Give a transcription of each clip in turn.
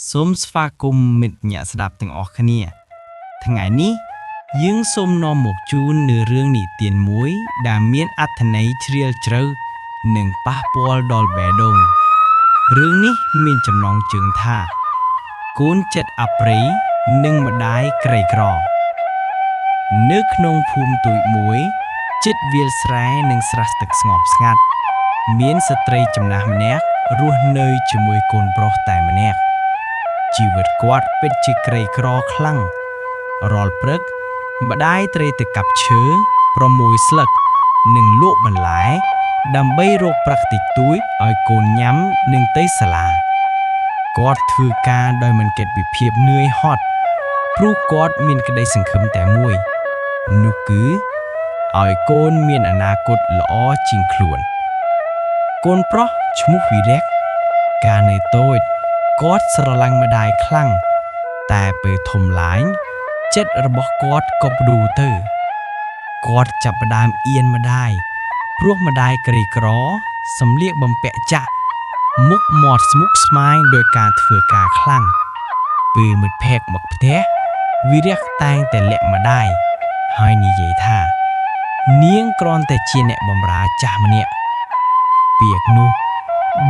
សូមស្វាគមន៍មិត្តអ្នកស្ដាប់ទាំងអស់គ្នាថ្ងៃនេះយើងសូមនាំមកជូននូវរឿងនិទានមួយដែលមានអត្ថន័យជ្រាលជ្រៅនិងប៉ះពាល់ដល់បេះដូងរឿងនេះមានចំណងជើងថាកូនចិត្តអាព្រៃនិងម្ដាយក្រីក្រនៅក្នុងភូមិទូចមួយជិតវាលស្រែនិងស្រះទឹកស្ងប់ស្ងាត់មានស្ត្រីចំណាស់ម្នាក់រស់នៅជាមួយកូនប្រុសតែម្នាក់ជីវិតគាត់ពិតជាក្រីក្រខ្លាំងរាល់ព្រឹកម្ដាយត្រូវទៅកាប់ឈើប្រមូលស្លឹកនិងលក់បន្លែដើម្បីរកប្រាក់តិចតួចឲ្យកូនញ៉ាំនិងទៅសាលាគាត់ធ្វើការដោយមិនគិតពីភាពនឿយហត់ព្រោះគាត់មានក្តីសង្ឃឹមតែមួយនោះគឺឲ្យកូនមានអនាគតល្អជាងខ្លួនកូនប្រុសឈ្មោះវីរៈកាលនៅតូចគាត់ស្រឡាញ់ម្ដាយខ្លាំងតែពេលធំឡើងចិត្តរបស់គាត់ក៏ផ្ដួលទៅគាត់ចាប់ផ្ដើមអៀនម្ដាយព្រោះម្ដាយក្រីក្រសម្លៀកបំពាក់ចាក់មុខមាត់ស្មុគស្មាញដោយការធ្វើការខ្លាំងពេលមិត្តភក្តិមកផ្ទះវីរៈតែងតែលាក់ម្ដាយហើយនិយាយថានាងគ្រាន់តែជាអ្នកបម្រើចាស់ម្នាក់ពាក្យនោះ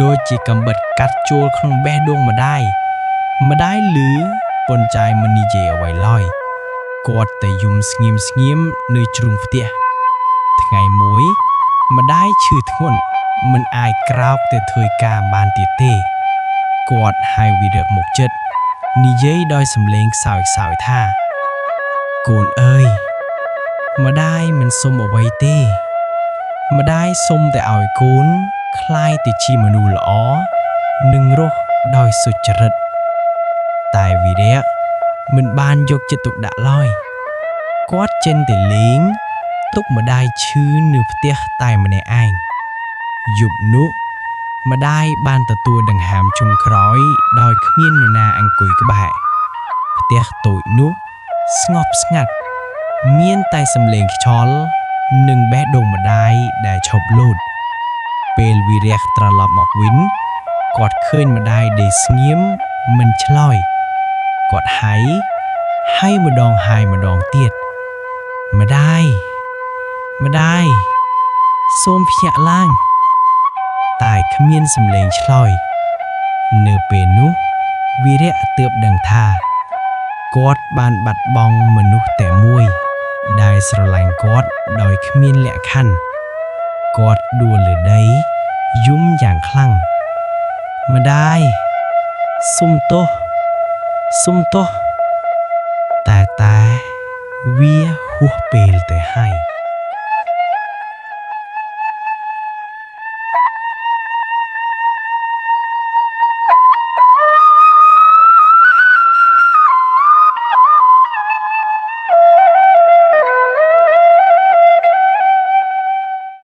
ដូចជាកំបិតកាត់ចូលក្នុងបេះដូងម្ដាយឮប៉ុន្តែមិននិយាយអ្វីឡើយគាត់តែយំស្ងៀមនៅជ្រុងផ្ទះថ្ងៃមួយម្ដាយឈឺធ្ងន់មិនអាចក្រោកទៅធ្វើការបានទៀតទេគាត់ហៅវីរៈមកជិតនិយាយដោយសំឡេងខ្សោយៗថាកូនអើយម្ដាយមិនសុំអ្វីទេម្ដាយសុំតែឲ្យកូនក្លាយទៅជាមនុស្សល្អនិងរស់ដោយសុចរិតតែវីរៈមិនបានយកចិត្តទុកដាក់ឡើយគាត់ចិនតែលេងទុកម្ដាយឈឺនៅផ្ទះតែម្នាក់ឯងយប់នោះម្ដាយបានទទួលដង្ហើមចុងក្រោយដោយគ្មាននរណាអង្គុយក្បែរផ្ទះតូចនោះស្ងប់ស្ងាត់មានតែសំឡេងខ្យល់និងបេះដូងម្ដាយដែលឈប់លោតពេលវីរៈត្រឡប់មកវិញគាត់ឃើញម្ដាយដេកស្ងៀមមិនឆ្លើយគាត់ហើយម្ដងទៀតម្ដាយសូមភ្ញាក់ឡើងតែគ្មានសំឡេងឆ្លើយនៅពេលនោះវីរៈទើបដឹងថាគាត់បានបាត់បង់មនុស្សតែមួយដែលស្រឡាញ់គាត់ដោយគ្មានលក្ខខណ្ឌគាត់ដួលលើដីយំយ៉ាងខ្លាំងម្ដាយសុំទោសតែវាហួសពេលទៅហើយ